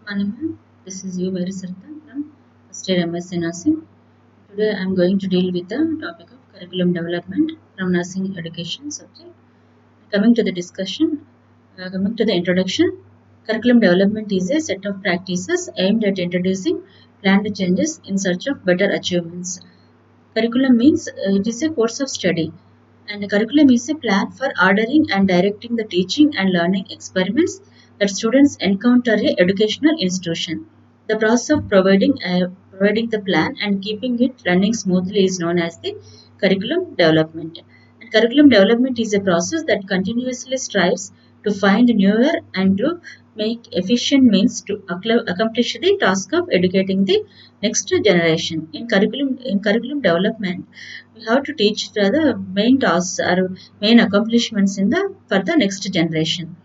Morning. This is you, Mary Sartha from first year MSc Nursing. Today I am going to deal with the topic of curriculum development from nursing education subject. Coming to the discussion, coming to the introduction, curriculum development is a set of practices aimed at introducing planned changes in search of better achievements. Curriculum means it is a course of study, and a curriculum is a plan for ordering and directing the teaching and learning experiments that students encounter a educational institution. The process of providing the plan and keeping it running smoothly is known as the curriculum development. And curriculum development is a process that continuously strives to find newer and to make efficient means to accomplish the task of educating the next generation. In curriculum development, we have to teach the main tasks or main accomplishments in the for the next generation.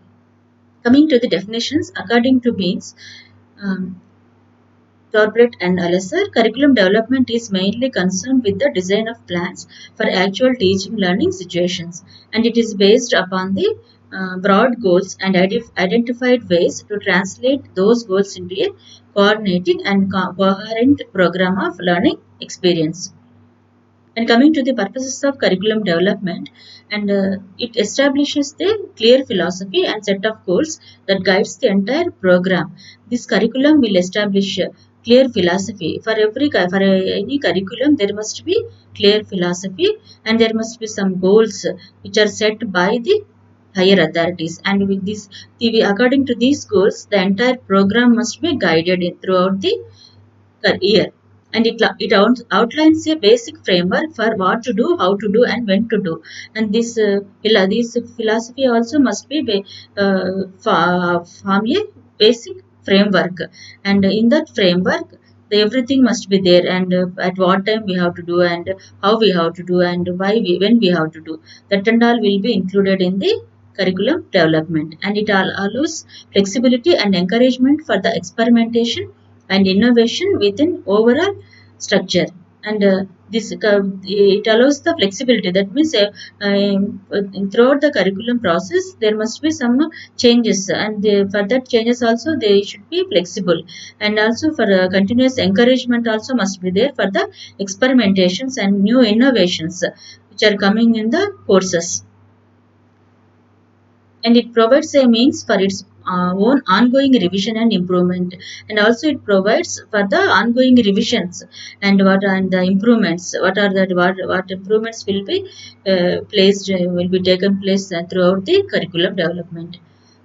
Coming to the definitions, according to Beans, um, Torbret and Alesser, curriculum development is mainly concerned with the design of plans for actual teaching learning situations, and it is based upon the broad goals and identified ways to translate those goals into a coordinating and coherent program of learning experience. And coming to the purposes of curriculum development, and it establishes the clear philosophy and set of goals that guides the entire program. This curriculum will establish a clear philosophy for any curriculum. There must be clear philosophy, and there must be some goals which are set by the higher authorities, and with this according to these goals the entire program must be guided throughout the year, and outlines a basic framework for what to do, how to do, and when to do. And this philosophy also must be form a basic framework, and in that framework everything must be there, and at what time we have to do, and how we have to do, and when we have to do, that and all will be included in the curriculum development. And it all allows flexibility and encouragement for the experimentation and innovation within overall structure. And this it allows the flexibility, that means throughout the curriculum process there must be some changes, and for that changes also they should be flexible, and also for continuous encouragement also must be there for the experimentations and new innovations which are coming in the courses. And it provides a means for its own ongoing revision and improvement, and also it provides for the ongoing revisions and the improvements, what improvements will be will be taken place throughout the curriculum development.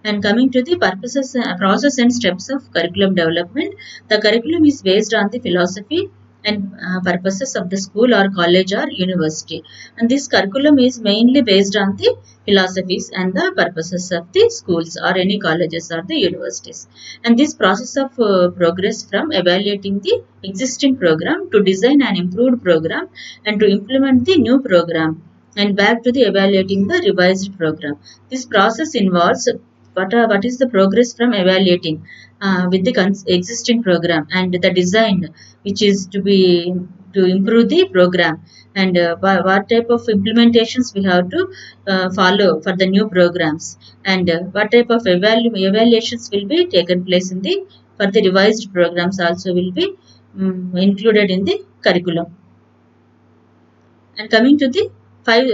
And coming to the purposes, process and steps of curriculum development, the curriculum is based on the philosophy and purposes of the school or college or university. And this curriculum is mainly based on the philosophies and the purposes of the schools or any colleges or the universities. And this process of progress from evaluating the existing program to design an improved program and to implement the new program and back to the evaluating the revised program. This process involves what is the progress from evaluating with the existing program, and the design which is to improve the program, and what type of implementations we have to follow for the new programs, and what type of evaluations will be taken place in the for the revised programs also will be included in the curriculum. And coming to the five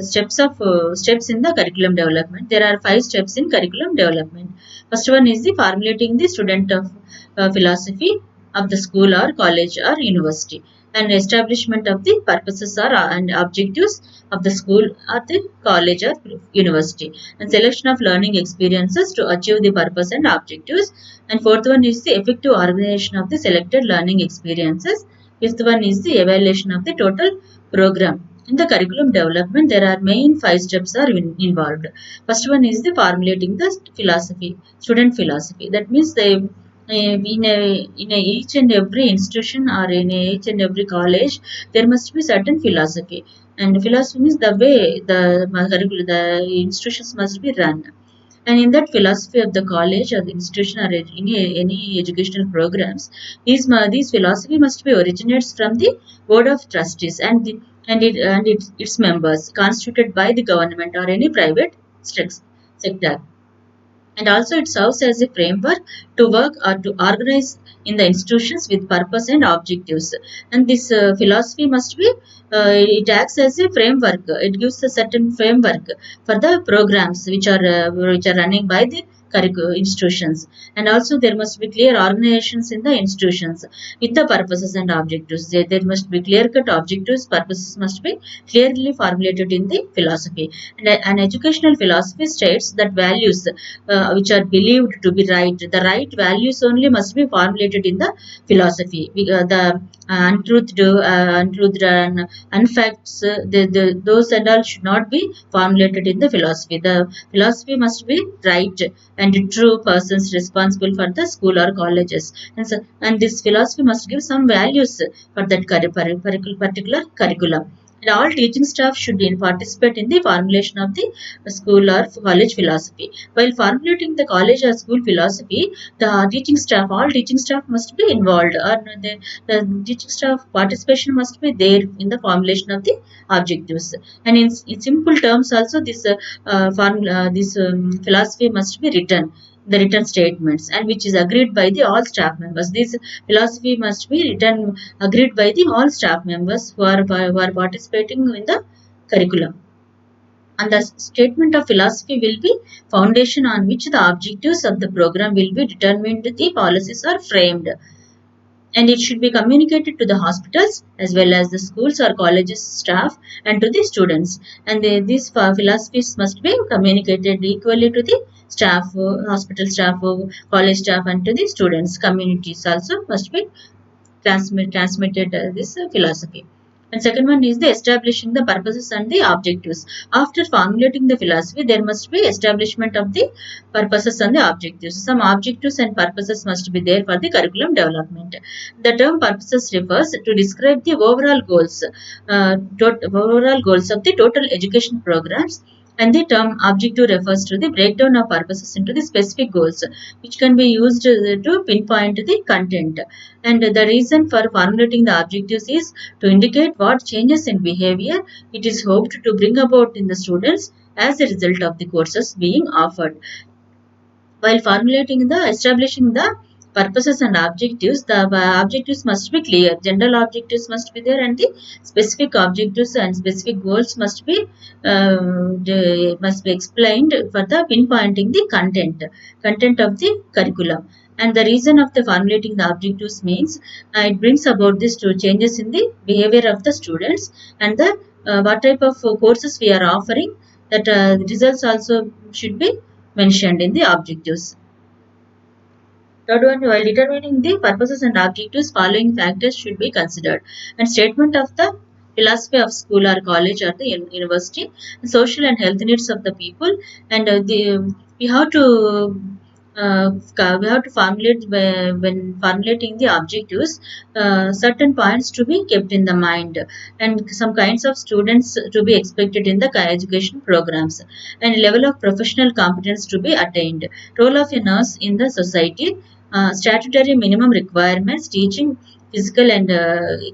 steps in the curriculum development, there are 5 steps in curriculum development. First one is the formulating the student of philosophy of the school or college or university, and establishment of the purposes or and objectives of the school or the college or university, and selection of learning experiences to achieve the purpose and objectives. And fourth one is the effective organization of the selected learning experiences. Fifth one is the evaluation of the total program. In the curriculum development, there are main 5 steps are involved. First one is the formulating the philosophy, student philosophy. That means each and every institution or in each and every college, there must be certain philosophy. And philosophy means the way the institutions must be run. And in that philosophy of the college or the institution or any educational programs, these philosophy must be originates from the board of trustees and its members constituted by the government or any private sector. and also it serves as a framework to work or to organize in the institutions with purpose and objectives. And this philosophy must be it acts as a framework. It gives a certain framework for the programs which are running by the institutions. And also there must be clear organizations in the institutions with the purposes and objectives. There must be clear cut objectives. Purposes must be clearly formulated in the philosophy. And an educational philosophy states that values which are believed to be right. The right values only must be formulated in the philosophy. The untruth and unfacts, those and all should not be formulated in the philosophy. The philosophy must be right and true persons responsible for the school or colleges. And this philosophy must give some values for that particular curriculum. And all teaching staff should participate in the formulation of the school or college philosophy. While formulating the college or school philosophy, all teaching staff must be involved, or the teaching staff participation must be there in the formulation of the objectives. And in simple terms, also this philosophy must be written. The written statements and which is agreed by the all staff members. This philosophy must be written agreed by the all staff members who are participating in the curriculum. And the statement of philosophy will be foundation on which the objectives of the program will be determined, the policies are framed, and it should be communicated to the hospitals as well as the schools or colleges staff and to the students. And these philosophies must be communicated equally to the staff, hospital staff, college staff, and to the students. Communities also must be transmitted this philosophy. And second one is the establishing the purposes and the objectives. After formulating the philosophy, there must be establishment of the purposes and the objectives. Some objectives and purposes must be there for the curriculum development. The term purposes refers to describe the overall goals of the total education programs, and the term objective refers to the breakdown of purposes into the specific goals, which can be used to pinpoint the content. And the reason for formulating the objectives is to indicate what changes in behavior it is hoped to bring about in the students as a result of the courses being offered. While formulating the establishing the purposes and objectives, the objectives must be clear. General objectives must be there, and the specific objectives and specific goals must be explained for the pinpointing the content of the curriculum. And the reason of the formulating the objectives means it brings about these two changes in the behavior of the students, and the what type of courses we are offering. That results also should be mentioned in the objectives. Third one, while determining the purposes and objectives, following factors should be considered. And statement of the philosophy of school or college or the university, social and health needs of the people, and we have to we have to formulate when formulating the objectives, certain points to be kept in the mind, and some kinds of students to be expected in the education programs, and level of professional competence to be attained, role of a nurse in the society, statutory minimum requirements, teaching physical and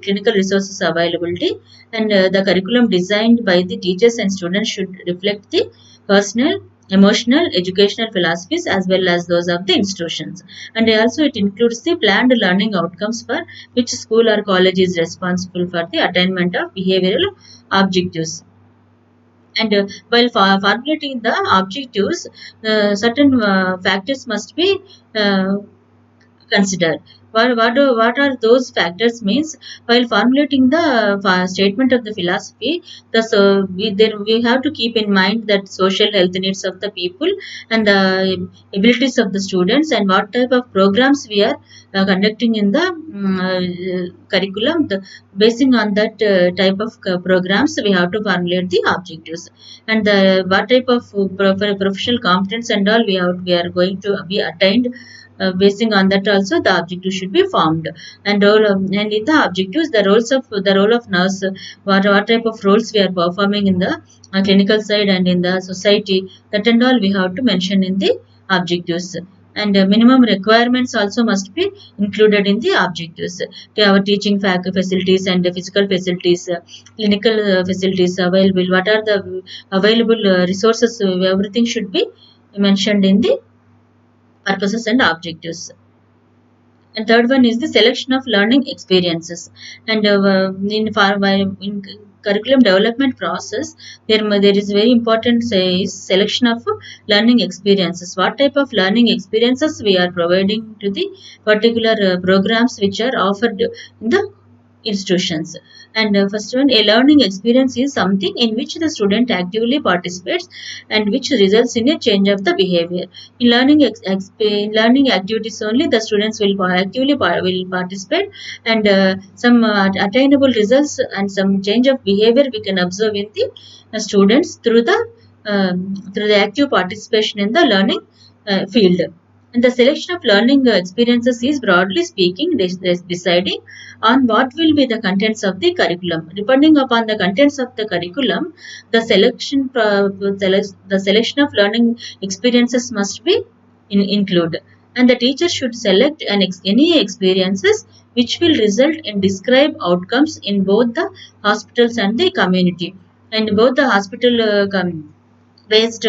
clinical resources availability, and the curriculum designed by the teachers and students should reflect the personal, emotional, educational philosophies as well as those of the institutions. And also it includes the planned learning outcomes for which school or college is responsible for the attainment of behavioral objectives. And while formulating the objectives, certain factors must be considered. What are those factors means? While formulating the statement of the philosophy, we have to keep in mind that social health needs of the people, and the abilities of the students, and what type of programs we are conducting in the curriculum. Basing on that type of programs, we have to formulate the objectives, and the what type of professional competence and all we are going to be attained. Basing on that also the objective should be formed, and and in the objectives the role of nurse, what type of roles we are performing in the clinical side and in the society, that and all we have to mention in the objectives. And minimum requirements also must be included in the objectives. Our teaching facilities and physical facilities, clinical facilities available, what are the available resources, everything should be mentioned in the purposes and objectives. And third one is the selection of learning experiences. And in curriculum development process, there is very important say is selection of learning experiences. What type of learning experiences we are providing to the particular programs which are offered in the institutions. And first one, a learning experience is something in which the student actively participates and which results in a change of the behavior. In in learning activities only, the students will will participate, and some attainable results and some change of behavior we can observe in the students through the active participation in the learning field. And the selection of learning experiences is broadly speaking deciding on what will be the contents of the curriculum. Depending upon the contents of the curriculum, the selection of learning experiences must be include. And the teacher should select any experiences which will result in described outcomes in both the hospitals and the community. And both the hospital based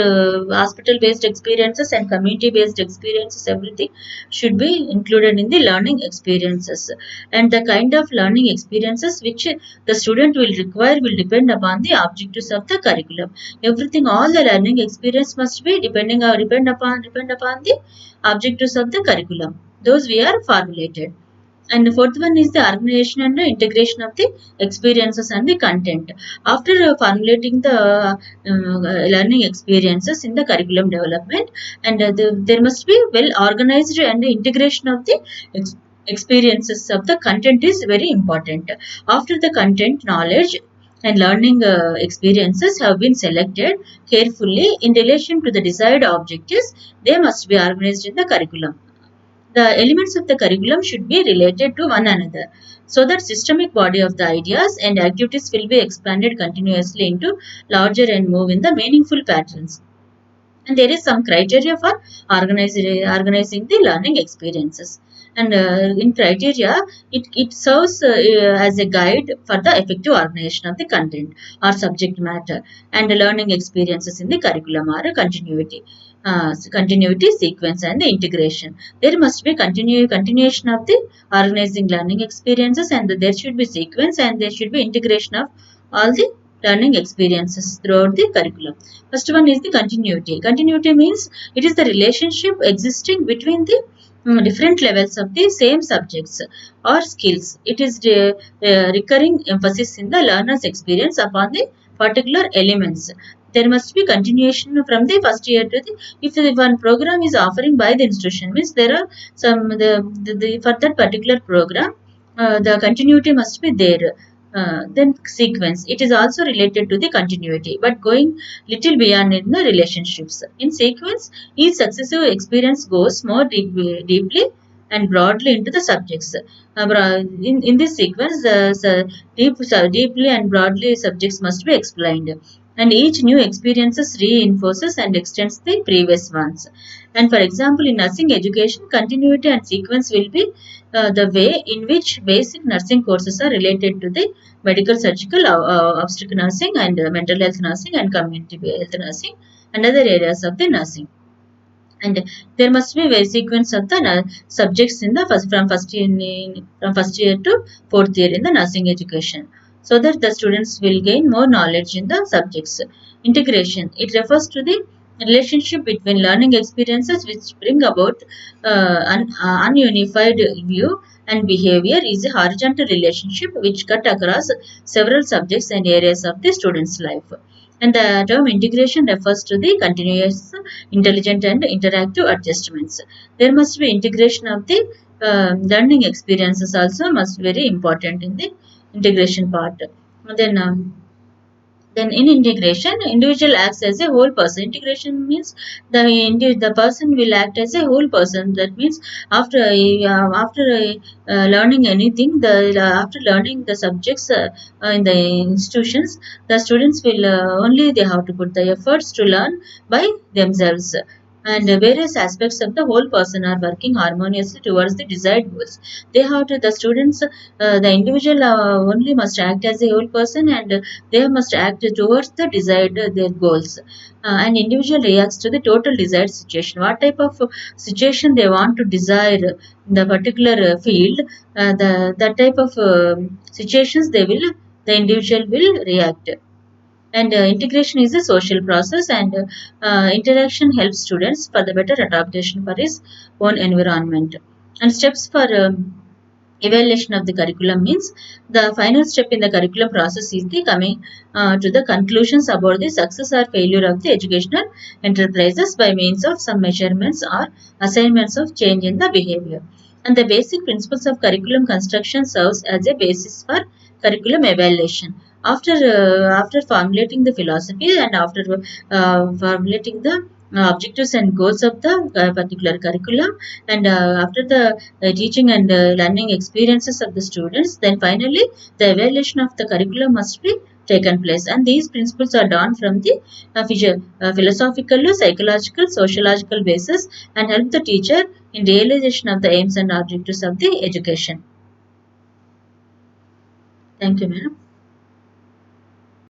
experiences and community based experiences, everything should be included in the learning experiences. And the kind of learning experiences which the student will require will depend upon the objectives of the curriculum. Everything, all the learning experience must be depend upon the objectives of the curriculum, those we are formulated. And the fourth one is the organization and the integration of the experiences and the content. After formulating the learning experiences in the curriculum development, and there must be well organized and the integration of the experiences of the content is very important. After the content knowledge and learning experiences have been selected carefully in relation to the desired objectives, they must be organized in the curriculum. The elements of the curriculum should be related to one another so that systemic body of the ideas and activities will be expanded continuously into larger and move in the meaningful patterns. And there is some criteria for organizing the learning experiences. And in criteria, it serves as a guide for the effective organization of the content or subject matter. And the learning experiences in the curriculum are a continuity, sequence, and the integration. There must be continuation of the organizing learning experiences, and there should be sequence, and there should be integration of all the learning experiences throughout the curriculum. First one is the continuity. Continuity means it is the relationship existing between the different levels of the same subjects or skills. It is the recurring emphasis in the learner's experience upon the particular elements. There must be continuation from the first year to the, if the one program is offering by the institution, means there are some for that particular program, the continuity must be there. Then sequence, it is also related to the continuity, but going little beyond in the relationships. In sequence, each successive experience goes more deeply and broadly into the subjects. In this sequence, deeply and broadly subjects must be explained, and each new experiences reinforces and extends the previous ones. And for example, in nursing education, continuity and sequence will be the way in which basic nursing courses are related to the medical, surgical, obstetric nursing, and mental health nursing, and community health nursing, and other areas of the nursing. And there must be a sequence of the subjects in the from first year to fourth year in the nursing education, so that the students will gain more knowledge in the subjects. Integration, it refers to the relationship between learning experiences which bring about ununified view and behavior is a horizontal relationship which cut across several subjects and areas of the student's life. And the term integration refers to the continuous, intelligent, and interactive adjustments. There must be integration of the learning experiences also must be very important in the integration part. Then then in integration, individual acts as a whole person. Integration means the person will act as a whole person. That means after learning anything, the after learning the subjects in the institutions, the students will only they have to put the efforts to learn by themselves. and various aspects of the whole person are working harmoniously towards the desired goals. They have to, the students, the individual only must act as a whole person, and they must act towards the desired their goals. An individual reacts to the total desired situation. What type of situation they want to desire in the particular field, the that type of situations they will, the individual will react. And integration is a social process, and interaction helps students for the better adaptation for his own environment. And steps for evaluation of the curriculum means the final step in the curriculum process is the coming to the conclusions about the success or failure of the educational enterprises by means of some measurements or assignments of change in the behavior. And the basic principles of curriculum construction serves as a basis for curriculum evaluation. After formulating the philosophy, and after formulating the objectives and goals of the particular curriculum, and after the teaching and learning experiences of the students, then finally the evaluation of the curriculum must be taken place. And these principles are drawn from the philosophical, psychological, sociological basis, and help the teacher in realization of the aims and objectives of the education. Thank you, madam.